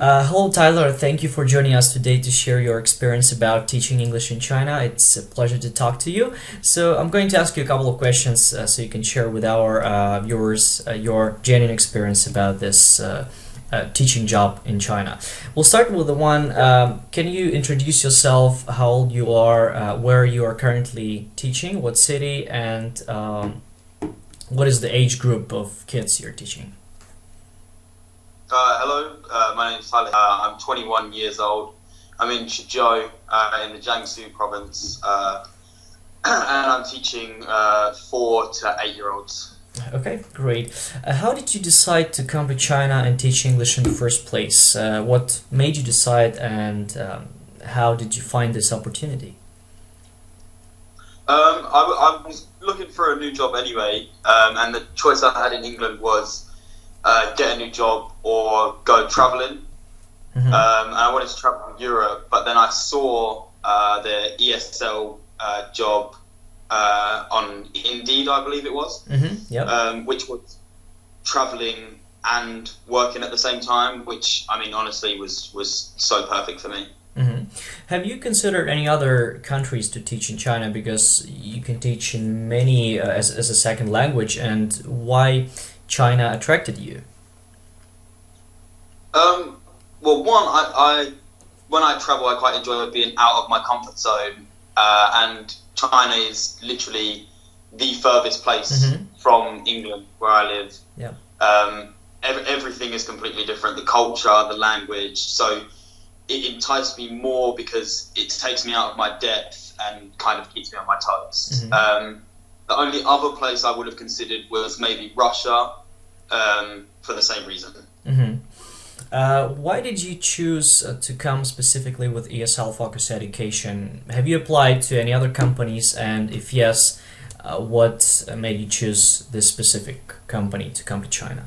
Hello, Tyler. Thank you for joining us today to share your experience about teaching English in China. It's a pleasure to talk to you. So, I'm going to ask you a couple of questions so you can share with our viewers your genuine experience about this teaching job in China. We'll start with the one. Can you introduce yourself, how old you are, where you are currently teaching, what city, and what is the age group of kids you're teaching? Hello, my name is Tyler. I'm 21 years old. I'm in Shenzhen, in the Jiangsu province, and I'm teaching 4 to 8 year olds. Okay, great. How did you decide to come to China and teach English in the first place? What made you decide, and how did you find this opportunity? I was looking for a new job anyway, and the choice I had in England was get a new job or go travelling. Mm-hmm. And I wanted to travel to Europe, but then I saw the ESL job on Indeed, I believe it was, Mm-hmm. Yep. which was travelling and working at the same time, which I mean, honestly, was so perfect for me. Mm-hmm. Have you considered any other countries to teach in China? Because you can teach in many as a second language, and why China attracted you? Um, well, one, I when I travel, I quite enjoy being out of my comfort zone, and China is literally the furthest place Mm-hmm. from England where I live. Yeah. Everything is completely different, the culture, the language. So it enticed me more because it takes me out of my depth and kind of keeps me on my toes. Mm-hmm. The only other place I would have considered was maybe Russia, for the same reason. Mm-hmm. Why did you choose to come specifically with ESL Focus Education? Have you applied to any other companies? And if yes, what made you choose this specific company to come to China?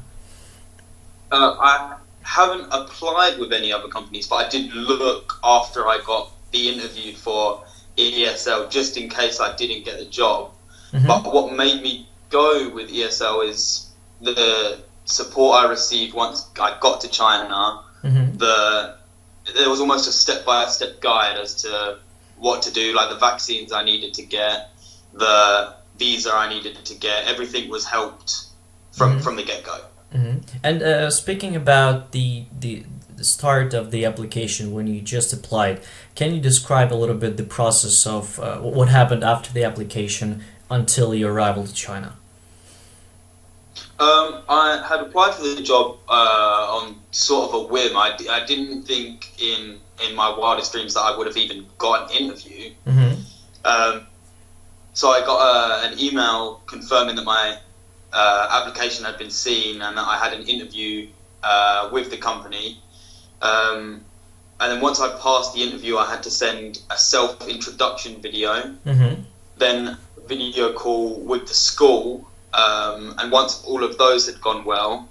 I haven't applied with any other companies, but I did look after I got the interview for ESL just in case I didn't get the job. Mm-hmm. But what made me go with ESL is the support I received once I got to China. Mm-hmm. There was almost a step-by-step guide as to what to do, like the vaccines I needed to get, the visa I needed to get. Everything was helped Mm-hmm. from the get-go. Mm-hmm. And speaking about the start of the application when you just applied, can you describe a little bit the process of what happened after the application until your arrival to China? I had applied for the job on sort of a whim. I didn't think in my wildest dreams that I would have even got an interview. Mm-hmm. So I got an email confirming that my application had been seen and that I had an interview with the company. And then once I passed the interview, I had to send a self-introduction video, Mm-hmm. then a video call with the school. And once all of those had gone well,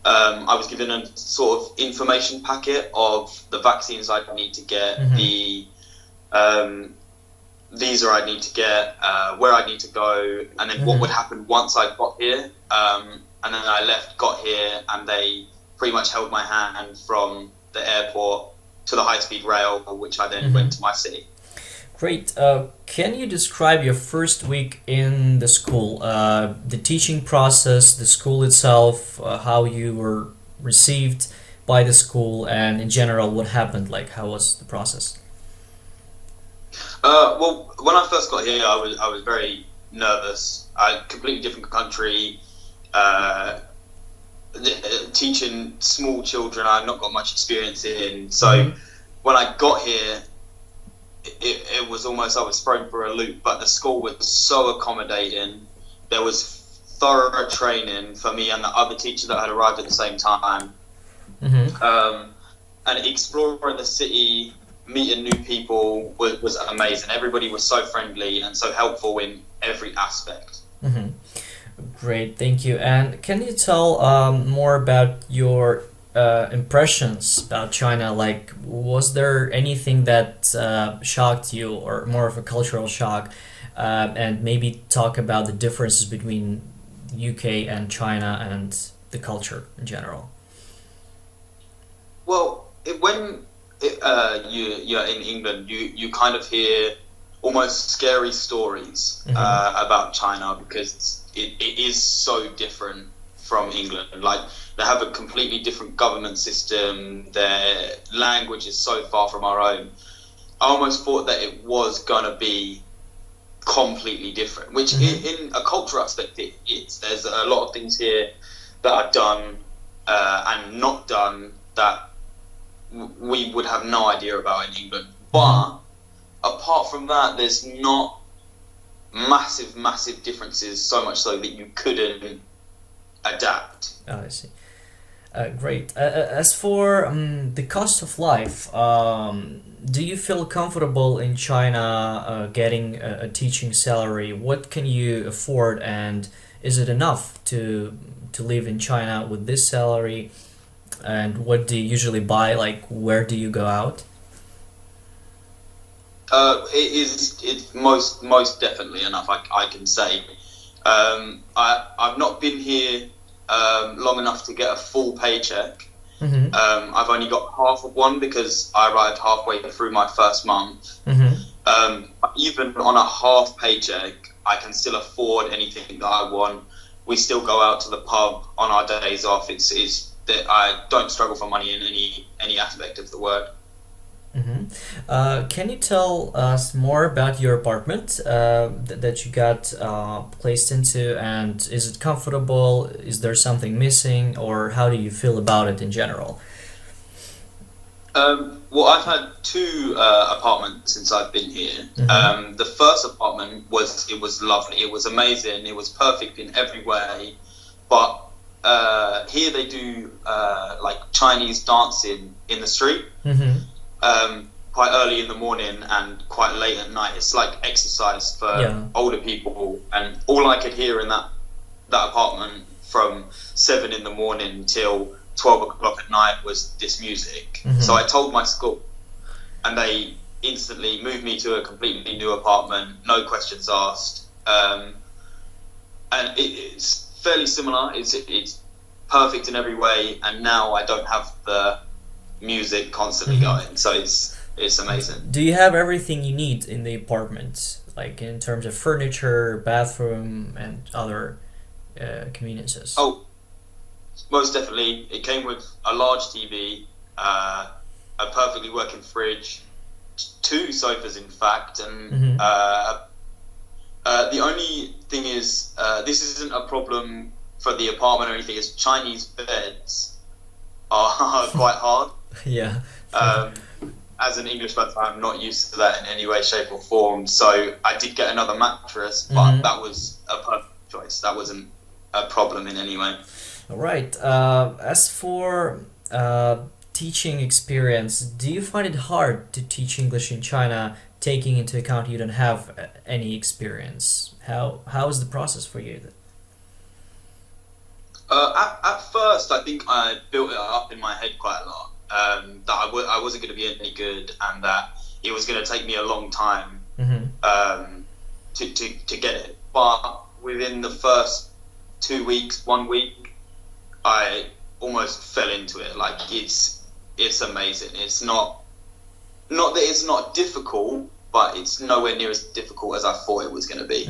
I was given a sort of information packet of the vaccines I'd need to get, Mm-hmm. the visa I'd need to get, where I'd need to go, and then what Mm-hmm. would happen once I got here. And then I left, got here, and they pretty much held my hand from the airport to the high-speed rail, which I then Mm-hmm. went to my city. Great. Can you describe your first week in the school, the teaching process, the school itself, how you were received by the school, and in general, what happened? Like, how was the process? Well, when I first got here, I was very nervous. Completely different country. Teaching small children, I've not got much experience in. So Mm-hmm. when I got here, it was almost I was thrown for a loop. But the school was so accommodating. There was thorough training for me and the other teacher that had arrived at the same time. Mm-hmm. And exploring the city, meeting new people was amazing. Everybody was so friendly and so helpful in every aspect. Mm-hmm. Great, thank you. And can you tell more about your impressions about China? Like, was there anything that shocked you, or more of a cultural shock? And maybe talk about the differences between UK and China and the culture in general. Well, you're in England, you kind of hear almost scary stories about China because it is so different from England. Like, they have a completely different government system. Their language is so far from our own. I almost thought that it was gonna be completely different, which in a cultural aspect it is. There's a lot of things here that are done and not done that we would have no idea about in England. But apart from that, there's not massive differences, so much so that you couldn't adapt. Oh, I see. Great. As for the cost of life, do you feel comfortable in China getting a teaching salary? What can you afford, and is it enough to live in China with this salary? And what do you usually buy? Like, where do you go out? It's most definitely enough, I can say. I've not been here long enough to get a full paycheck. I've only got half of one because I arrived halfway through my first month. But even on a half paycheck, I can still afford anything that I want. We still go out to the pub on our days off. It's that I don't struggle for money in any aspect of the word. Can you tell us more about your apartment that you got placed into, and is it comfortable? Is there something missing, or how do you feel about it in general? Well, I've had two apartments since I've been here. The first apartment was lovely. It was amazing. It was perfect in every way. But here they do like Chinese dancing in the street. Quite early in the morning and quite late at night. It's like exercise for older people, and all I could hear in that apartment from 7 in the morning till 12 o'clock at night was this music. So I told my school, and they instantly moved me to a completely new apartment, no questions asked. And it's fairly similar. It's perfect in every way, and now I don't have the music constantly going, so it's amazing. Do you have everything you need in the apartment, like in terms of furniture, bathroom, and other conveniences? Oh, most definitely. It came with a large TV, a perfectly working fridge, 2 sofas in fact, and the only thing is, this isn't a problem for the apartment or anything, is Chinese beds are quite hard. Yeah. As an English person, I'm not used to that in any way, shape or form. So I did get another mattress, but that was a perfect choice. That wasn't a problem in any way. All right. As for teaching experience, do you find it hard to teach English in China, taking into account you don't have any experience? How is the process for you? At first, I think I built it up in my head quite a lot. That I wasn't going to be any good, and that it was going to take me a long time to get it. But within the first 2 weeks, 1 week, I almost fell into it. Like, it's amazing. It's not that it's not difficult, but it's nowhere near as difficult as I thought it was going to be.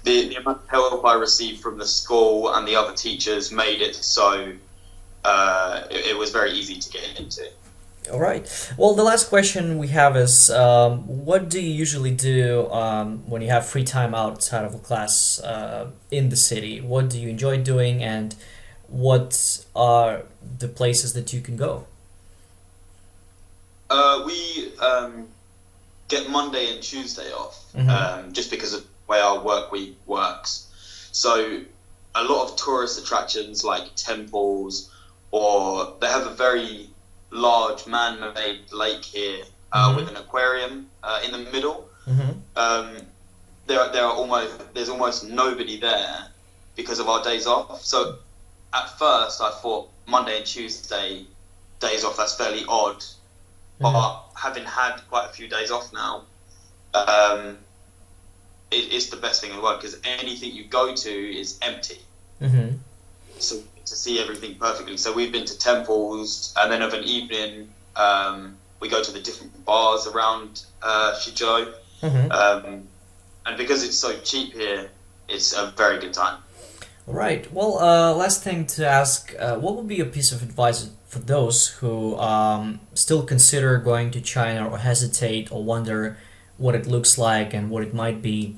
The amount of help I received from the school and the other teachers made it so it was very easy to get into. All right. Well, the last question we have is, what do you usually do when you have free time outside of a class in the city? What do you enjoy doing, and what are the places that you can go? We get Monday and Tuesday off, just because of the way our work week works. So a lot of tourist attractions like temples, or they have a very large man-made lake here with an aquarium in the middle. There's almost nobody there because of our days off. So at first I thought Monday and Tuesday days off, that's fairly odd. But having had quite a few days off now, it's the best thing in the world, because anything you go to is empty. So to see everything perfectly. So we've been to temples, and then of an evening We go to the different bars around Shizhou. Mm-hmm. And because it's so cheap here, it's a very good time. Right. Well, last thing to ask, what would be a piece of advice for those who still consider going to China or hesitate or wonder what it looks like and what it might be?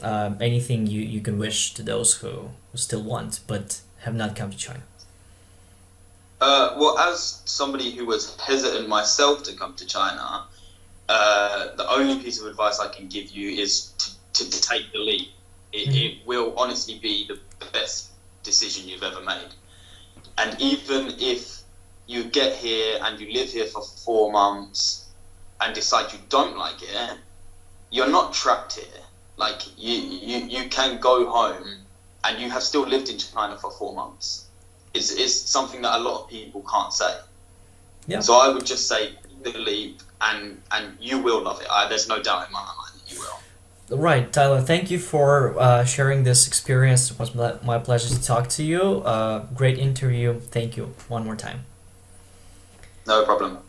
Anything you can wish to those who still want but have not come to China? Well, as somebody who was hesitant myself to come to China, the only piece of advice I can give you is to take the leap. It will honestly be the best decision you've ever made. And even if you get here and you live here for 4 months and decide you don't like it, you're not trapped here. Like, you can go home and you have still lived in China for 4 months. It's something that a lot of people can't say. Yeah. So I would just say the leap, and you will love it. There's no doubt in my mind that you will. Right, Tyler, thank you for sharing this experience. It was my pleasure to talk to you. Great interview. Thank you one more time. No problem.